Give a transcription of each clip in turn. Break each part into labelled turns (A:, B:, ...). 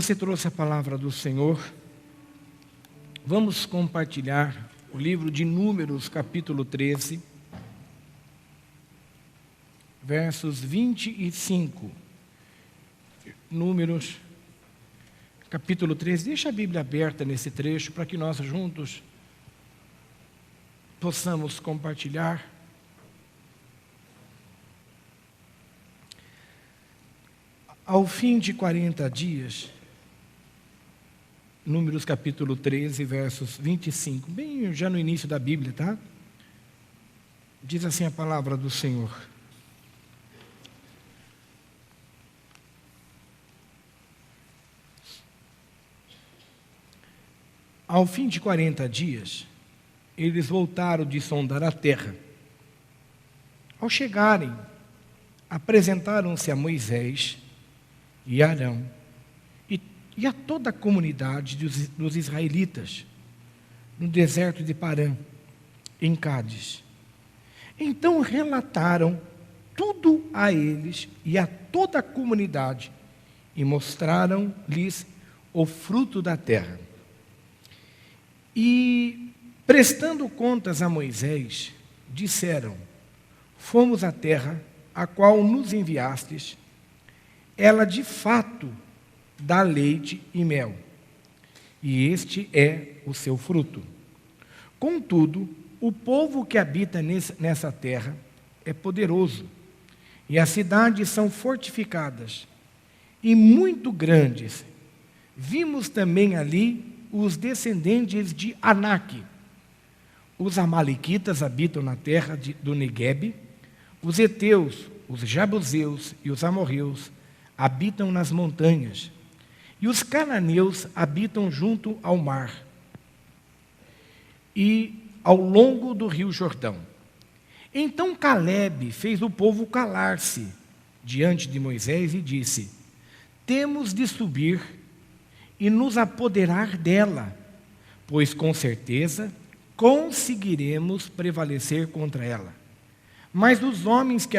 A: você trouxe a palavra do Senhor, vamos compartilhar o livro de Números, capítulo 13, versos 25. Números, capítulo 13. Deixa a Bíblia aberta nesse trecho para que nós juntos possamos compartilhar. Ao fim de 40 dias, Números capítulo 13, versos 25, bem já no início da Bíblia, tá? Diz assim a palavra do Senhor. Ao fim de 40 dias, eles voltaram de sondar a terra. Ao chegarem, apresentaram-se a Moisés e Arão e a toda a comunidade dos israelitas no deserto de Parã, em Cádiz. Então relataram tudo a eles e a toda a comunidade e mostraram-lhes o fruto da terra. E, prestando contas a Moisés, disseram: fomos à terra a qual nos enviastes, ela de fato dá leite e mel, e este é o seu fruto. Contudo, o povo que habita nessa terra é poderoso, e as cidades são fortificadas e muito grandes. Vimos também ali os descendentes de Anak. Os amalequitas habitam na terra do Neguebe, os heteus, os jebuseus e os amorreus habitam nas montanhas, e os cananeus habitam junto ao mar e ao longo do rio Jordão. Então Calebe fez o povo calar-se diante de Moisés e disse: temos de subir e nos apoderar dela, pois com certeza conseguiremos prevalecer contra ela. Mas os homens que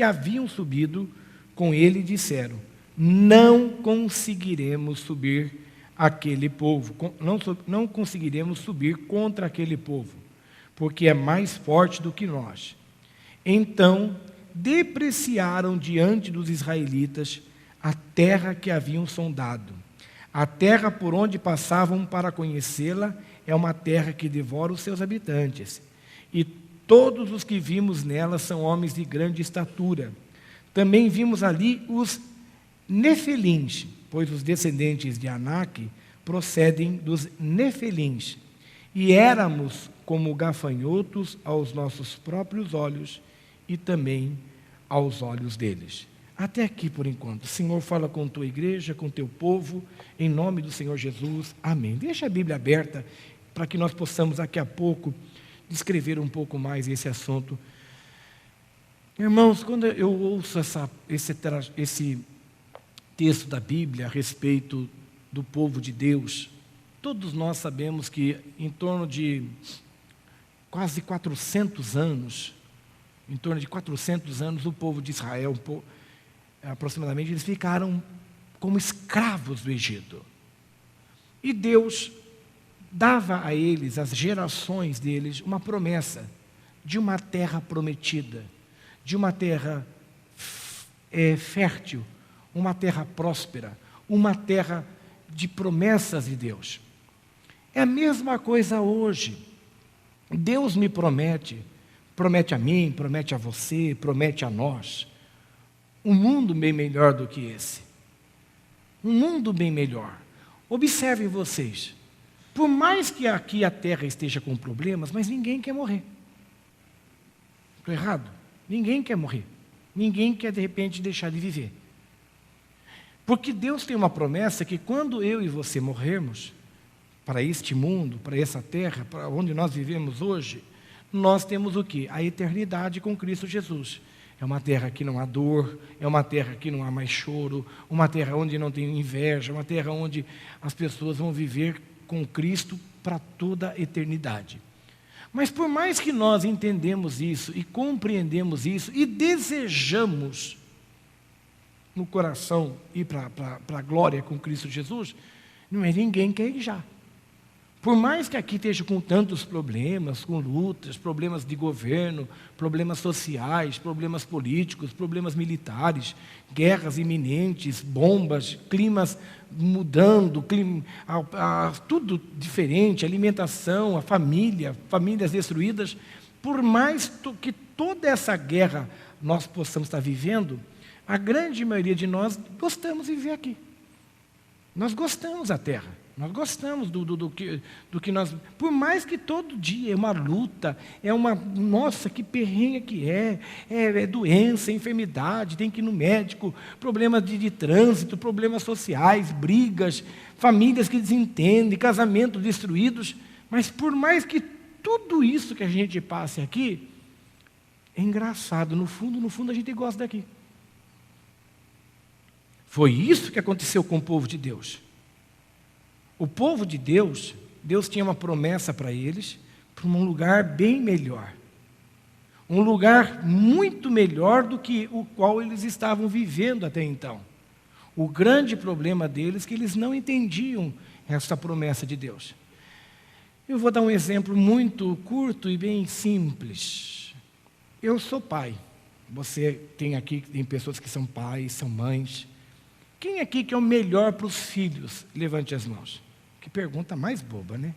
A: haviam subido com ele disseram: não conseguiremos subir aquele povo, não conseguiremos subir contra aquele povo, porque é mais forte do que nós. Então depreciaram diante dos israelitas a terra que haviam sondado. A terra por onde passavam para conhecê-la é uma terra que devora os seus habitantes, e todos os que vimos nela são homens de grande estatura. Também vimos ali os Nefelins, pois os descendentes de Anak procedem dos Nefelins, e éramos como gafanhotos aos nossos próprios olhos e também aos olhos deles. Até aqui por enquanto. Senhor, fala com tua igreja, com teu povo, em nome do Senhor Jesus. Amém. Deixa a Bíblia aberta para que nós possamos daqui a pouco descrever um pouco mais esse assunto. Irmãos, quando eu ouço esse texto da Bíblia a respeito do povo de Deus, todos nós sabemos que em torno de quase 400 anos, o povo de Israel, aproximadamente, eles ficaram como escravos do Egito. E Deus dava a eles, às gerações deles, uma promessa de uma terra prometida, de uma terra fértil, uma terra próspera, uma terra de promessas de Deus. É a mesma coisa hoje. Deus me promete a mim, promete a você, promete a nós, um mundo bem melhor do que esse. Um mundo bem melhor. Observem vocês, por mais que aqui a terra esteja com problemas, mas ninguém quer morrer. Estou errado? Ninguém quer morrer. Ninguém quer, de repente, deixar de viver. Porque Deus tem uma promessa que quando eu e você morrermos, para este mundo, para essa terra, para onde nós vivemos hoje, nós temos o quê? A eternidade com Cristo Jesus. É uma terra que não há dor, é uma terra que não há mais choro, uma terra onde não tem inveja, uma terra onde as pessoas vão viver com Cristo para toda a eternidade. Mas por mais que nós entendemos isso e compreendemos isso e desejamos no coração e para a glória com Cristo Jesus, não é ninguém que quer ir já. Por mais que aqui esteja com tantos problemas, com lutas, problemas de governo, problemas sociais, problemas políticos, problemas militares, guerras iminentes, bombas, climas mudando, tudo diferente, alimentação, a família, famílias destruídas, por mais que toda essa guerra nós possamos estar vivendo, a grande maioria de nós gostamos de viver aqui. Nós gostamos da terra. Nós gostamos do que nós... Por mais que todo dia é uma luta, nossa, que perrengue que é doença, enfermidade, tem que ir no médico, problemas de trânsito, problemas sociais, brigas, famílias que desentendem, casamentos destruídos. Mas por mais que tudo isso que a gente passe aqui, é engraçado, no fundo a gente gosta daqui. Foi isso que aconteceu com o povo de Deus. O povo de Deus, Deus tinha uma promessa para eles, para um lugar bem melhor. Um lugar muito melhor do que o qual eles estavam vivendo até então. O grande problema deles é que eles não entendiam essa promessa de Deus. Eu vou dar um exemplo muito curto e bem simples. Eu sou pai. Você tem aqui, tem pessoas que são pais, são mães. Quem aqui que é o melhor para os filhos? Levante as mãos. Que pergunta mais boba, né?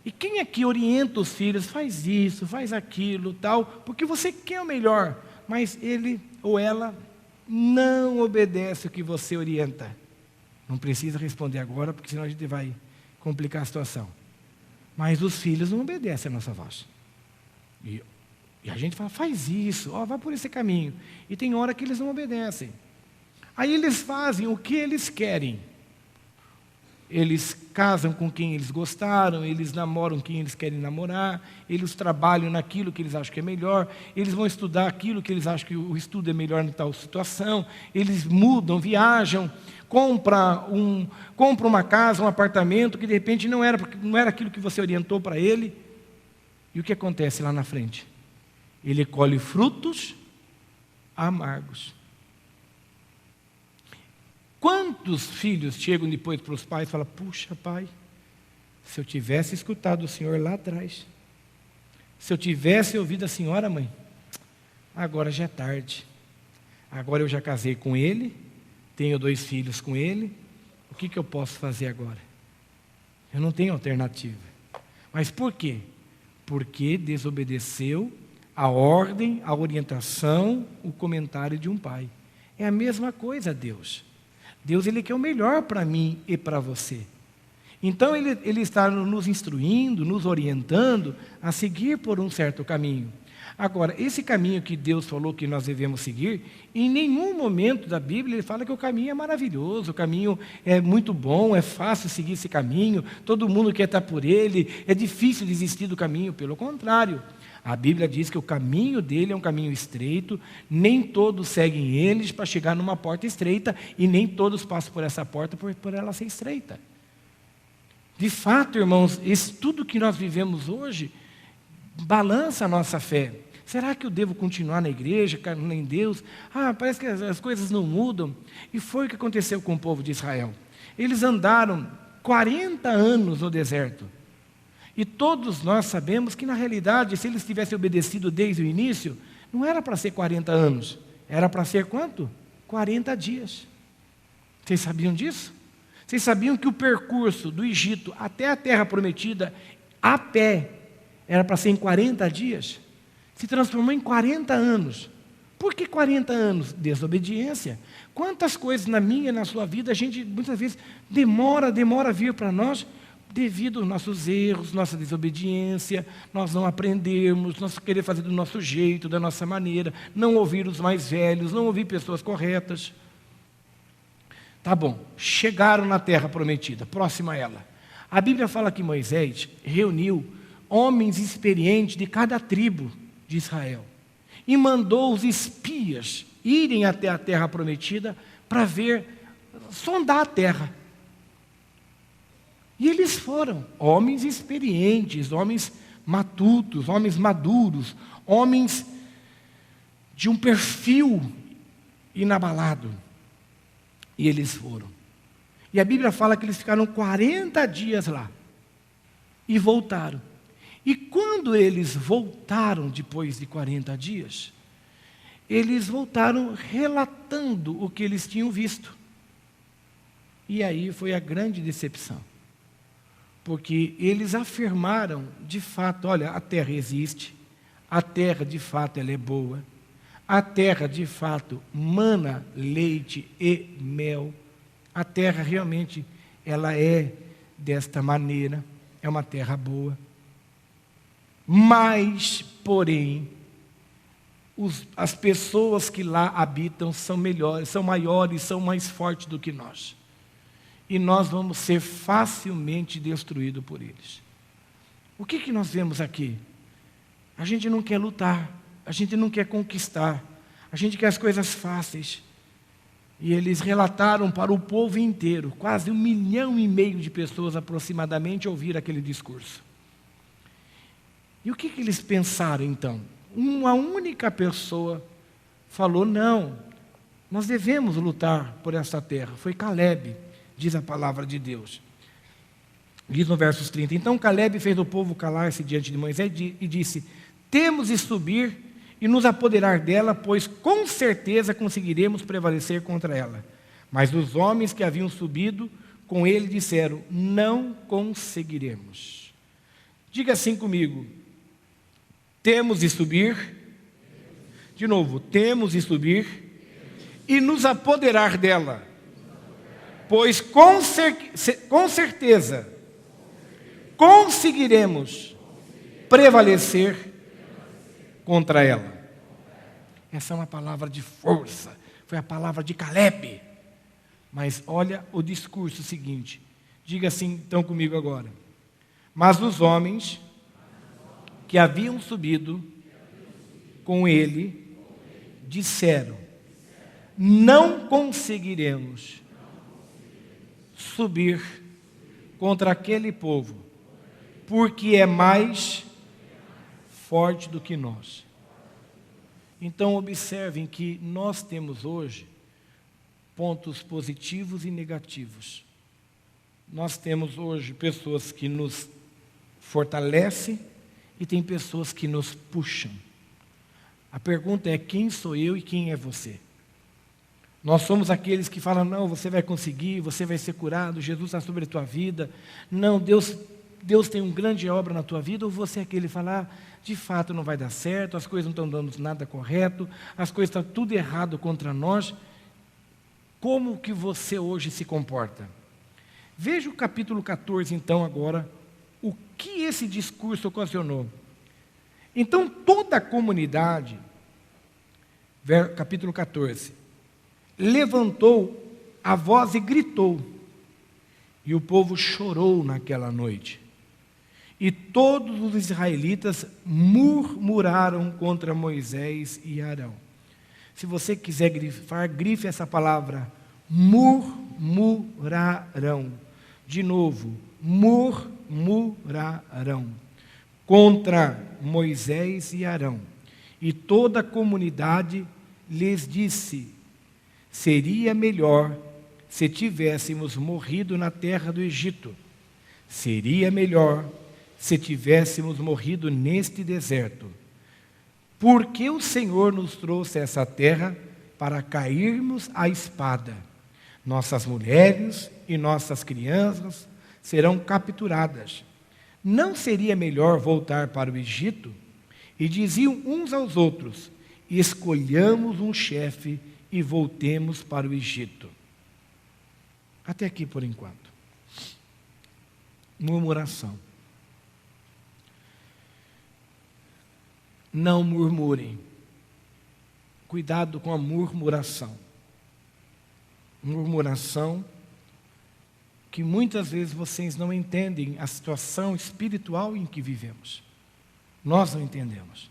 A: E quem aqui orienta os filhos? Faz isso, faz aquilo, tal, porque você quer o melhor, mas ele ou ela não obedece o que você orienta. Não precisa responder agora, porque senão a gente vai complicar a situação. Mas os filhos não obedecem a nossa voz. E a gente fala, faz isso, vai por esse caminho. E tem hora que eles não obedecem. Aí eles fazem o que eles querem. Eles casam com quem eles gostaram, eles namoram quem eles querem namorar, eles trabalham naquilo que eles acham que é melhor, eles vão estudar aquilo que eles acham que o estudo é melhor em tal situação, eles mudam, viajam, compram uma casa, um apartamento, que de repente não era aquilo que você orientou para ele. E o que acontece lá na frente? Ele colhe frutos amargos. Quantos filhos chegam depois para os pais e falam, puxa pai, se eu tivesse escutado o senhor lá atrás, se eu tivesse ouvido a senhora mãe, agora já é tarde, agora eu já casei com ele, tenho 2 filhos com ele, o que eu posso fazer agora? Eu não tenho alternativa. Mas por quê? Porque desobedeceu a ordem, a orientação, o comentário de um pai. É a mesma coisa, Deus. Deus, Ele quer o melhor para mim e para você. Então, Ele está nos instruindo, nos orientando a seguir por um certo caminho. Agora, esse caminho que Deus falou que nós devemos seguir, em nenhum momento da Bíblia Ele fala que o caminho é maravilhoso, o caminho é muito bom, é fácil seguir esse caminho, todo mundo quer estar por ele, é difícil desistir do caminho. Pelo contrário, a Bíblia diz que o caminho dele é um caminho estreito, nem todos seguem eles para chegar numa porta estreita, e nem todos passam por essa porta por ela ser estreita. De fato, irmãos, tudo que nós vivemos hoje balança a nossa fé. Será que eu devo continuar na igreja, em Deus? Parece que as coisas não mudam. E foi o que aconteceu com o povo de Israel. Eles andaram 40 anos no deserto. E todos nós sabemos que, na realidade, se eles tivessem obedecido desde o início, não era para ser 40 anos, era para ser quanto? 40 dias. Vocês sabiam disso? Vocês sabiam que o percurso do Egito até a Terra Prometida, a pé, era para ser em 40 dias? Se transformou em 40 anos. Por que 40 anos? Desobediência. Quantas coisas na minha e na sua vida, a gente muitas vezes demora a vir para nós, devido aos nossos erros, nossa desobediência, nós não aprendermos, nós querer fazer do nosso jeito, da nossa maneira, não ouvir os mais velhos, não ouvir pessoas corretas. Tá bom, chegaram na terra prometida, próxima a ela. A Bíblia fala que Moisés reuniu homens experientes de cada tribo de Israel e mandou os espias irem até a terra prometida para sondar a terra. E eles foram homens experientes, homens matutos, homens maduros, homens de um perfil inabalado. E eles foram. E a Bíblia fala que eles ficaram 40 dias lá. E voltaram. E quando eles voltaram depois de 40 dias, eles voltaram relatando o que eles tinham visto. E aí foi a grande decepção. Porque eles afirmaram, de fato, olha, a terra existe, a terra de fato ela é boa, a terra de fato mana leite e mel, a terra realmente ela é desta maneira, é uma terra boa. Mas, porém, as pessoas que lá habitam são melhores, são maiores, são mais fortes do que nós. E nós vamos ser facilmente destruídos por eles. O que nós vemos aqui? A gente não quer lutar, a gente não quer conquistar, a gente quer as coisas fáceis. E eles relataram para o povo inteiro, quase 1,5 milhão de pessoas aproximadamente ouviram aquele discurso. E o que eles pensaram então? Uma única pessoa falou, não, nós devemos lutar por essa terra. Foi Calebe, diz a palavra de Deus. Diz no versos 30, então Calebe fez o povo calar-se diante de Moisés e disse, temos de subir e nos apoderar dela, pois com certeza conseguiremos prevalecer contra ela. Mas os homens que haviam subido com ele disseram, não conseguiremos. Diga assim comigo, temos de subir, de novo, temos de subir e nos apoderar dela, pois com certeza conseguiremos prevalecer contra ela. Essa é uma palavra de força, foi a palavra de Calebe. Mas olha o discurso seguinte, diga assim então comigo agora. Mas os homens que haviam subido com ele, disseram, não conseguiremos subir contra aquele povo, porque é mais forte do que nós. Então observem que nós temos hoje pontos positivos e negativos. Nós temos hoje pessoas que nos fortalecem, e tem pessoas que nos puxam. A pergunta é, quem sou eu e quem é você? Nós somos aqueles que falam, não, você vai conseguir, você vai ser curado, Jesus está sobre a tua vida. Não, Deus tem uma grande obra na tua vida, ou você é aquele que fala, de fato não vai dar certo, as coisas não estão dando nada correto, as coisas estão tudo errado contra nós. Como que você hoje se comporta? Veja o capítulo 14, então, agora, o que esse discurso ocasionou. Então, toda a comunidade, capítulo 14, levantou a voz e gritou, e o povo chorou naquela noite. E todos os israelitas murmuraram contra Moisés e Arão. Se você quiser grifar, grife essa palavra, murmuraram. De novo, murmuraram contra Moisés e Arão. E toda a comunidade lhes disse, seria melhor se tivéssemos morrido na terra do Egito. Seria melhor se tivéssemos morrido neste deserto. Porque o Senhor nos trouxe essa terra para cairmos à espada. Nossas mulheres e nossas crianças serão capturadas. Não seria melhor voltar para o Egito? E diziam uns aos outros, escolhamos um chefe e voltemos para o Egito. Até aqui por enquanto. Murmuração. Não murmurem. Cuidado com a murmuração. Murmuração que muitas vezes vocês não entendem a situação espiritual em que vivemos. Nós não entendemos.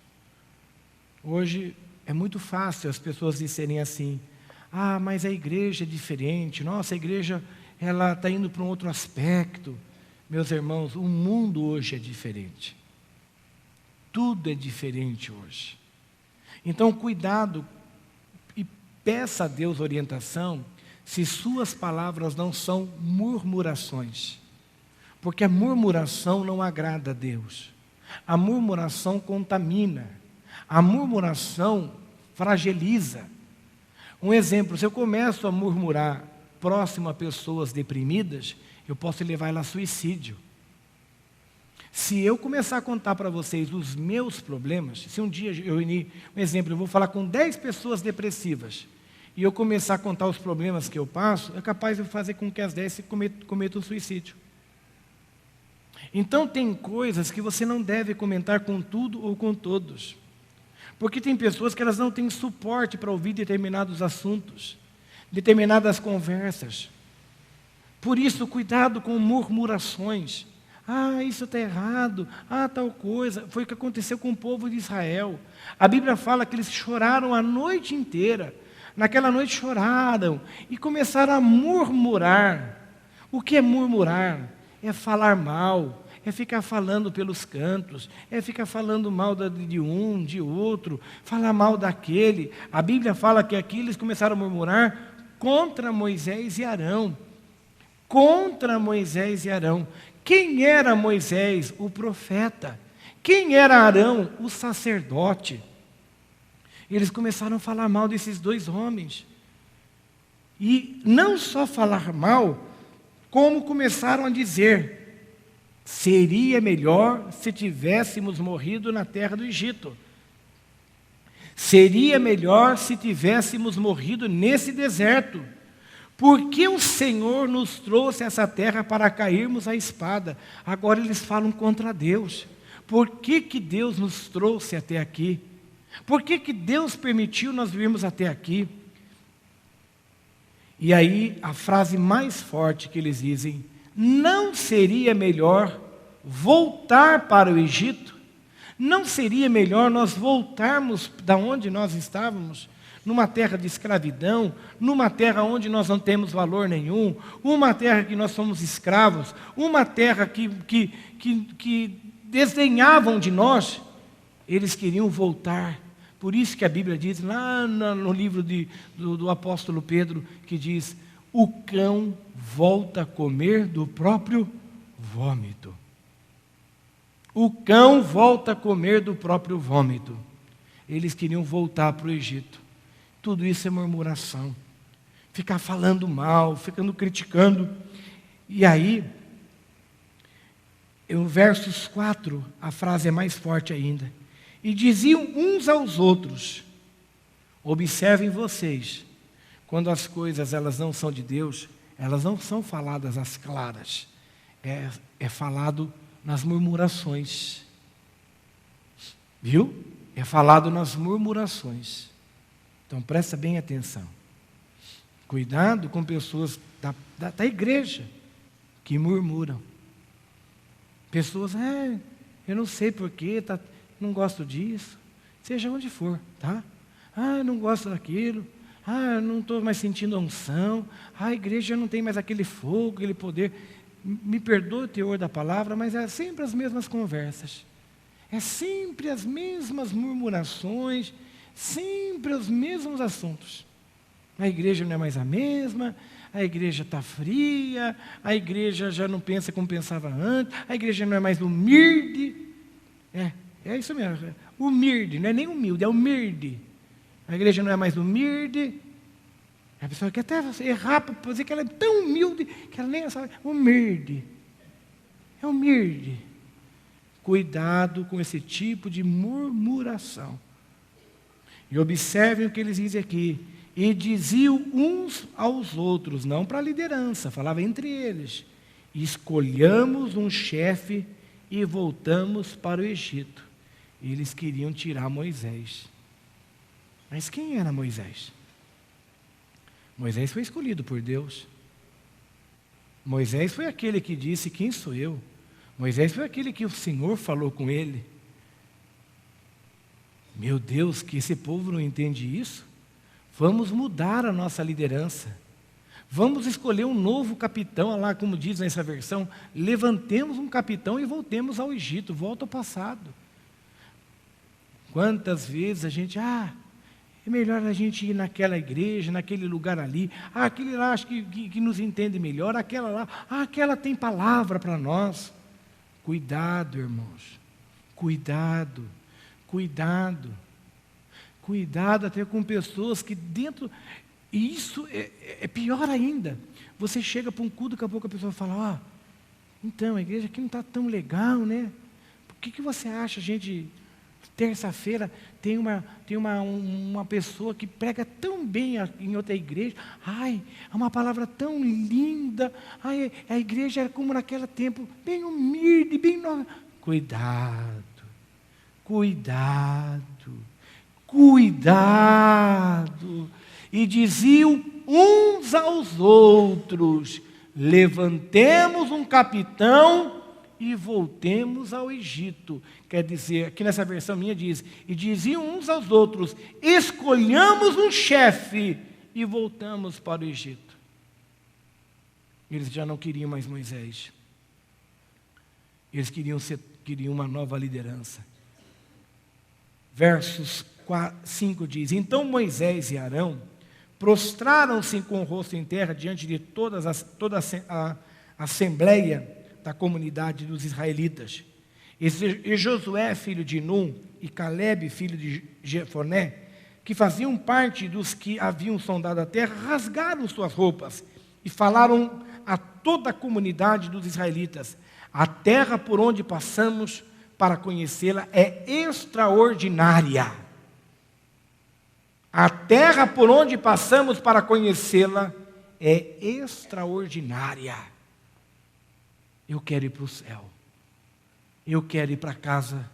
A: Hoje é muito fácil as pessoas disserem assim, mas a igreja é diferente, nossa, a igreja ela está indo para um outro aspecto. Meus irmãos, o mundo hoje é diferente. Tudo é diferente hoje. Então, cuidado e peça a Deus orientação se suas palavras não são murmurações. Porque a murmuração não agrada a Deus. A murmuração contamina. A murmuração fragiliza. Um exemplo, se eu começo a murmurar próximo a pessoas deprimidas, eu posso levar ela a suicídio. Se eu começar a contar para vocês os meus problemas, se um dia eu unir, um exemplo, eu vou falar com 10 pessoas depressivas, e eu começar a contar os problemas que eu passo, é capaz de fazer com que as 10 cometam suicídio. Então tem coisas que você não deve comentar com tudo ou com todos. Porque tem pessoas que elas não têm suporte para ouvir determinados assuntos, determinadas conversas. Por isso, cuidado com murmurações. Ah, isso está errado. Ah, tal coisa. Foi o que aconteceu com o povo de Israel. A Bíblia fala que eles choraram a noite inteira. Naquela noite choraram e começaram a murmurar. O que é murmurar? É falar mal, é ficar falando pelos cantos, é ficar falando mal de um, de outro, falar mal daquele. A Bíblia fala que aqui eles começaram a murmurar contra Moisés e Arão. Contra Moisés e Arão. Quem era Moisés? O profeta. Quem era Arão? O sacerdote. Eles começaram a falar mal desses dois homens. E não só falar mal, como começaram a dizer: seria melhor se tivéssemos morrido na terra do Egito. Seria melhor se tivéssemos morrido nesse deserto. Porque o Senhor nos trouxe essa terra para cairmos à espada. Agora eles falam contra Deus. Por que Deus nos trouxe até aqui? Por que Deus permitiu nós virmos até aqui? E aí a frase mais forte que eles dizem: não seria melhor voltar para o Egito? Não seria melhor nós voltarmos da onde nós estávamos? Numa terra de escravidão, numa terra onde nós não temos valor nenhum, uma terra que nós somos escravos, uma terra que desdenhavam de nós. Eles queriam voltar. Por isso que a Bíblia diz, lá no livro do apóstolo Pedro, que diz: o cão volta a comer do próprio vômito. O cão volta a comer do próprio vômito. Eles queriam voltar para o Egito. Tudo isso é murmuração. Ficar falando mal, ficando criticando. E aí, em versos 4, a frase é mais forte ainda. E diziam uns aos outros: observem vocês, quando as coisas elas não são de Deus, elas não são faladas às claras, é falado nas murmurações. Viu? É falado nas murmurações. Então presta bem atenção. Cuidado com pessoas da igreja que murmuram. Pessoas, eu não sei porquê, não gosto disso, seja onde for, tá? Eu não gosto daquilo, eu não estou mais sentindo a unção, a igreja não tem mais aquele fogo, aquele poder. Me perdoe o teor da palavra, mas é sempre as mesmas conversas, é sempre as mesmas murmurações, sempre os mesmos assuntos. A igreja não é mais a mesma, a igreja está fria, a igreja já não pensa como pensava antes, a igreja não é mais humilde. É isso mesmo, humilde, não é nem humilde, é humilde. A igreja não é mais humilde. A pessoa quer até errar para dizer que ela é tão humilde que ela nem sabe. Humilde. É humilde. Cuidado com esse tipo de murmuração. E observem o que eles dizem aqui. E diziam uns aos outros, não para a liderança, falava entre eles: escolhamos um chefe e voltamos para o Egito. Eles queriam tirar Moisés. Mas quem era Moisés? Moisés foi escolhido por Deus. Moisés foi aquele que disse: quem sou eu? Moisés foi aquele que o Senhor falou com ele. Meu Deus, que esse povo não entende isso? Vamos mudar a nossa liderança. Vamos escolher um novo capitão, lá como diz nessa versão, levantemos um capitão e voltemos ao Egito, volta ao passado. Quantas vezes a gente, É melhor a gente ir naquela igreja, naquele lugar ali. Aquele lá acho que nos entende melhor. Aquela lá, aquela tem palavra para nós. Cuidado, irmãos. Cuidado. Cuidado. Cuidado até com pessoas que dentro... E isso é pior ainda. Você chega para um culto, daqui a pouco a pessoa fala, então, a igreja aqui não está tão legal, né? Por que você acha, gente... Terça-feira tem uma pessoa que prega tão bem em outra igreja. Ai, é uma palavra tão linda. Ai, a igreja era como naquele tempo, bem humilde, bem nova. Cuidado, cuidado, cuidado. E diziam uns aos outros: levantemos um capitão e voltemos ao Egito. Quer dizer, aqui nessa versão minha diz, e diziam uns aos outros: escolhamos um chefe e voltamos para o Egito. Eles já não queriam mais Moisés. Eles queriam uma nova liderança. Versos 5 diz, então Moisés e Arão prostraram-se com o rosto em terra diante de toda a assembleia da comunidade dos israelitas. E Josué, filho de Num, e Calebe, filho de Jefoné, que faziam parte dos que haviam sondado a terra, rasgaram suas roupas e falaram a toda a comunidade dos israelitas: a terra por onde passamos para conhecê-la é extraordinária. A terra por onde passamos para conhecê-la é extraordinária. Eu quero ir para o céu. Eu quero ir para casa.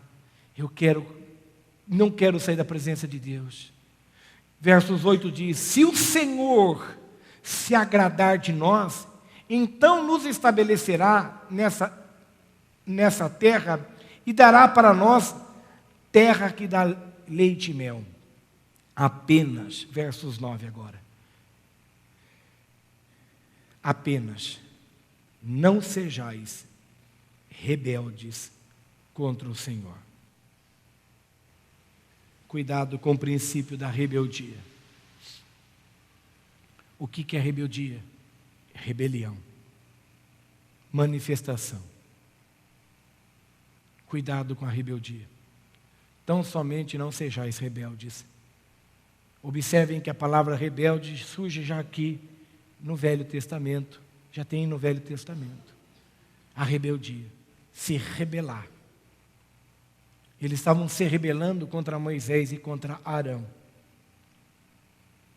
A: Não quero sair da presença de Deus. Versos 8 diz, se o Senhor se agradar de nós, então nos estabelecerá nessa terra e dará para nós terra que dá leite e mel. Apenas, versos 9 agora. Apenas não sejais rebeldes contra o Senhor. Cuidado com o princípio da rebeldia. O que é rebeldia? Rebelião. Manifestação. Cuidado com a rebeldia. Tão somente não sejais rebeldes. Observem que a palavra rebelde surge já aqui no Velho Testamento. Já tem no Velho Testamento. A rebeldia. Se rebelar. Eles estavam se rebelando contra Moisés e contra Arão.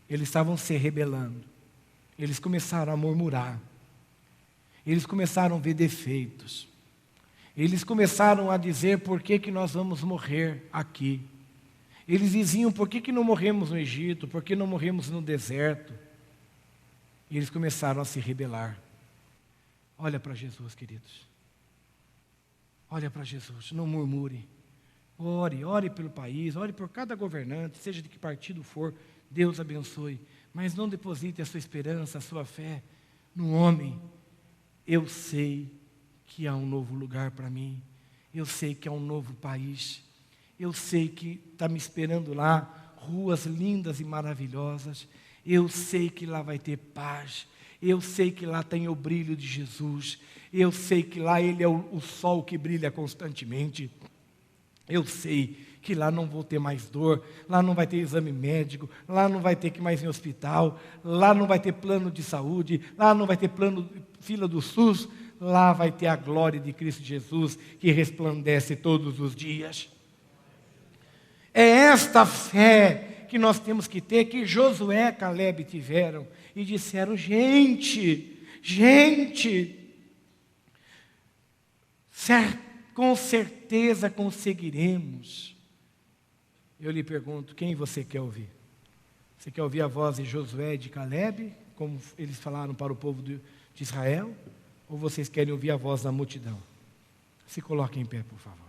A: Eles estavam se rebelando. Eles começaram a murmurar. Eles começaram a ver defeitos. Eles começaram a dizer: por que nós vamos morrer aqui? Eles diziam: por que não morremos no Egito? Por que não morremos no deserto? E eles começaram a se rebelar. Olha para Jesus, queridos. Olha para Jesus, não murmure. Ore pelo país, ore por cada governante, seja de que partido for, Deus abençoe. Mas não deposite a sua esperança, a sua fé no homem. Eu sei que há um novo lugar para mim. Eu sei que há um novo país. Eu sei que está me esperando lá ruas lindas e maravilhosas. Eu sei que lá vai ter paz. Eu sei que lá tem o brilho de Jesus. Eu sei que lá Ele é o sol que brilha constantemente. Eu sei que lá não vou ter mais dor, lá não vai ter exame médico, lá não vai ter que ir mais em hospital, lá não vai ter plano de saúde, lá não vai ter fila do SUS, lá vai ter a glória de Cristo Jesus que resplandece todos os dias. É esta fé que nós temos que ter, que Josué e Calebe tiveram, e disseram: gente, com certeza conseguiremos. Eu lhe pergunto, quem você quer ouvir? Você quer ouvir a voz de Josué e de Calebe, como eles falaram para o povo de Israel? Ou vocês querem ouvir a voz da multidão? Se coloquem em pé, por favor.